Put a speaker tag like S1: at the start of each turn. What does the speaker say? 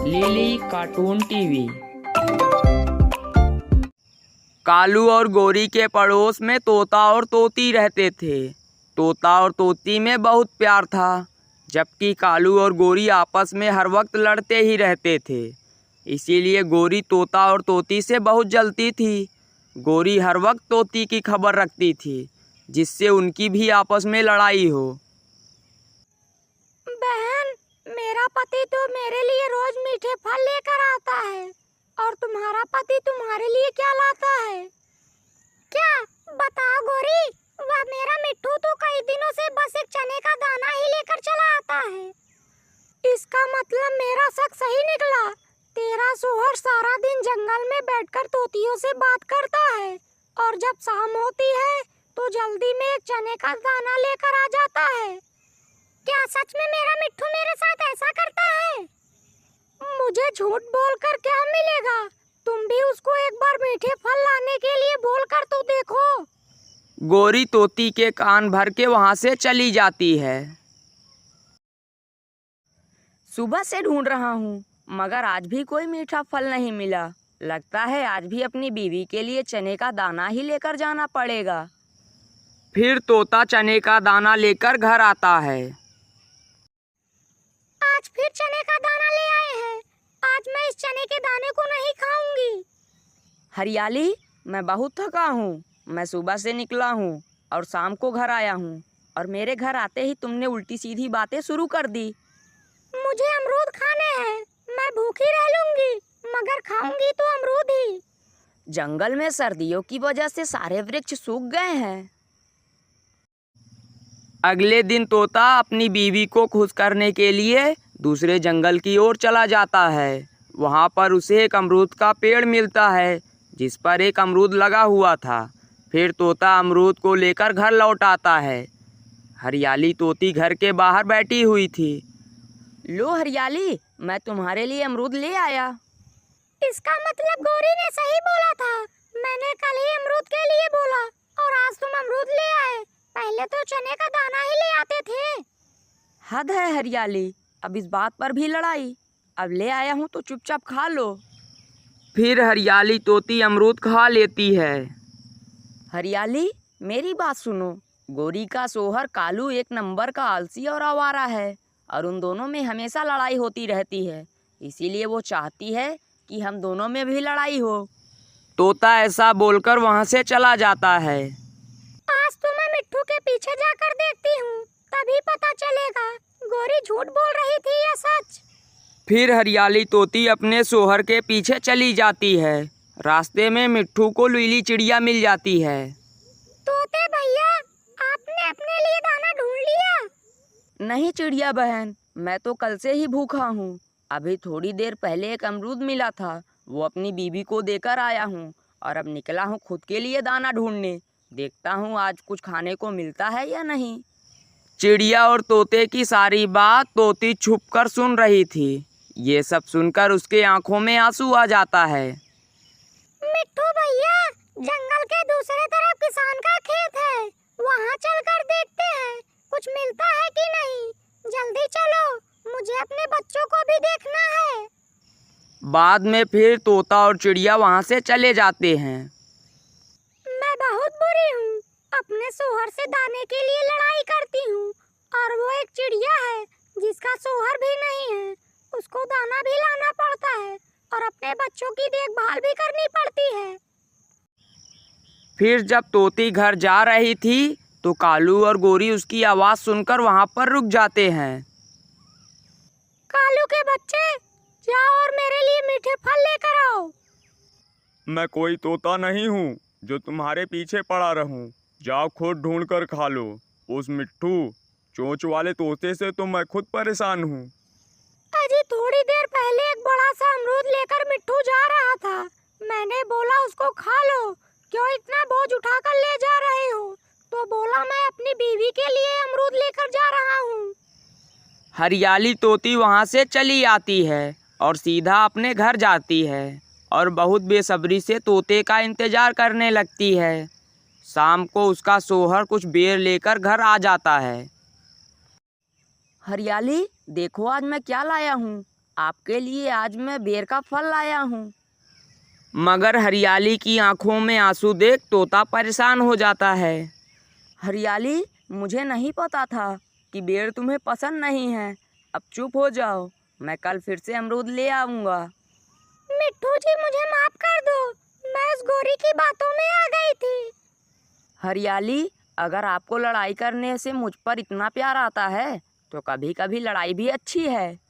S1: Lily cartoon TV. Kalu और गोरी के पड़ोस में तोता और तोती रहते थे। तोता और तोती में बहुत प्यार था, जबकि कालू और गोरी आपस में हर वक्त लड़ते ही रहते थे। इसीलिए गोरी तोता और तोती से बहुत जलती थी। गोरी हर वक्त तोती की खबर रखती थी, जिससे उनकी भी आपस में लड़ाई हो।
S2: बहन, मेरा पति तो मेरे लिए रोज मीठे फल लेकर आता है, और तुम्हारा पति तुम्हारे लिए क्या लाता है? क्या बताओ गोरी, वह मेरा मिट्ठू तो कई दिनों से बस एक चने का दाना ही लेकर चला आता है। इसका मतलब मेरा शक सही निकला। तेरा शोहर सारा दिन जंगल में बैठकर तोतियों से बात करता है, और जब शाम होती है तो जल्दी में एक चने का दाना लेकर आ जाता है। क्या सच में मेरा मिट्ठू मेरे साथ ऐसा करता है? मुझे झूठ बोलकर क्या मिलेगा? तुम भी उसको एक बार मीठे फल लाने के लिए बोलकर तो देखो।
S1: गोरी तोती के कान भर के वहां से चली जाती है। सुबह से ढूंढ रहा हूँ, मगर आज भी कोई मीठा फल नहीं मिला। लगता है आज भी अपनी बीवी के लिए चने का दाना ही लेकर जाना पड़ेगा। फिर तोता चने का दाना लेकर घर आता है।
S2: आज फिर चने का दाना ले आए हैं। आज मैं इस चने के दाने को नहीं खाऊंगी।
S1: हरियाली, मैं बहुत थका हूँ। मैं सुबह से निकला हूँ और शाम को घर आया हूँ, और मेरे घर आते ही तुमने उल्टी सीधी बातें शुरू कर दी।
S2: मुझे अमरूद खाने हैं। मैं भूखी रह लूंगी, मगर खाऊंगी तो अमरूद ही।
S1: जंगल में सर्दियों की वजह से सारे वृक्ष सूख गए हैं। अगले दिन तोता अपनी बीवी को खुश करने के लिए दूसरे जंगल की ओर चला जाता है। वहाँ पर उसे एक अमरूद का पेड़ मिलता है, जिस पर एक अमरूद लगा हुआ था। फिर तोता अमरूद को लेकर घर लौट आता है। हरियाली तोती घर के बाहर बैठी हुई थी। लो हरियाली, मैं तुम्हारे लिए अमरूद ले आया।
S2: इसका मतलब गोरी ने सही बोला था। मैंने कल ही अमरूद के लिए बोला, और आज तुम अमरूद ले आए। पहले तो चने का दाना ही ले आते थे।
S1: हद है हरियाली, अब इस बात पर भी लड़ाई। अब ले आया हूँ तो चुपचाप खा लो। फिर हरियाली तोती अमरूद खा लेती है। हरियाली, मेरी बात सुनो। गोरी का शोहर कालू एक नंबर का आलसी और आवारा है, और उन दोनों में हमेशा लड़ाई होती रहती है। इसीलिए वो चाहती है कि हम दोनों में भी लड़ाई हो। तोता ऐसा बोलकर वहाँ से चला जाता है।
S2: आज तो मैं मिट्ठू के पीछे जाकर देखती हूँ, तभी पता चलेगा गोरी झूठ बोल रही थी या सच।
S1: फिर हरियाली तोती अपने शोहर के पीछे चली जाती है। रास्ते में मिट्ठू को लीली चिड़िया मिल जाती है।
S2: तोते भैया, आपने अपने लिए दाना ढूंढ लिया?
S1: नहीं चिड़िया बहन, मैं तो कल से ही भूखा हूँ। अभी थोड़ी देर पहले एक अमरूद मिला था, वो अपनी बीवी को देकर आया हूँ, और अब निकला हूँ खुद के लिए दाना ढूंढने। देखता हूँ आज कुछ खाने को मिलता है या नहीं। चिड़िया और तोते की सारी बात तोती छुपकर सुन रही थी। ये सब सुनकर उसके आंखों में आंसू आ जाता है।
S2: मिट्ठू भैया, जंगल के दूसरे तरफ किसान का खेत है, वहाँ चलकर देखते हैं कुछ मिलता है कि नहीं। जल्दी चलो, मुझे अपने बच्चों को भी देखना है।
S1: बाद में फिर तोता और चिड़िया वहाँ से चले जाते हैं।
S2: मैं बहुत बुरी हूँ, अपने शोहर से दाने के लिए लड़ाई करती हूँ, और वो एक चिड़िया है जिसका शोहर भी नहीं है। उसको दाना भी लाना पड़ता है, और अपने बच्चों की देखभाल भी करनी पड़ती है।
S1: फिर जब तोती घर जा रही थी तो कालू और गोरी उसकी आवाज़ सुनकर वहाँ पर रुक जाते हैं।
S2: कालू के बच्चे, जाओ और मेरे लिए मीठे फल लेकर आओ।
S3: मैं कोई तोता नहीं हूँ जो तुम्हारे पीछे पड़ा रहूं। जाओ खुद ढूंढ कर खा लो। उस मिट्ठू चोंच वाले तोते से तो मैं खुद परेशान हूँ।
S2: अजी थोड़ी देर पहले एक बड़ा सा अमरूद लेकर मिट्ठू जा रहा था। मैंने बोला उसको खा लो, क्यों इतना बोझ उठाकर ले जा रहे हो? तो बोला मैं अपनी बीवी के लिए अमरूद लेकर जा रहा हूँ।
S1: हरियाली तोती वहाँ से चली आती है और सीधा अपने घर जाती है, और बहुत बेसब्री से तोते का इंतजार करने लगती है। शाम को उसका शोहर कुछ बेर लेकर घर आ जाता है। हरियाली, देखो आज मैं क्या लाया हूँ। आपके लिए आज मैं बेर का फल लाया हूँ। मगर हरियाली की आंखों में आंसू देख तोता परेशान हो जाता है। हरियाली, मुझे नहीं पता था कि बेर तुम्हें पसंद नहीं है। अब चुप हो जाओ, मैं कल फिर से अमरूद ले आऊँगा।
S2: मिट्ठू जी, मुझे माफ कर दो, मैं उस गोरी की बातों में आ गई थी।
S1: हरियाली, अगर आपको लड़ाई करने से मुझ पर इतना प्यार आता है तो कभी कभी लड़ाई भी अच्छी है।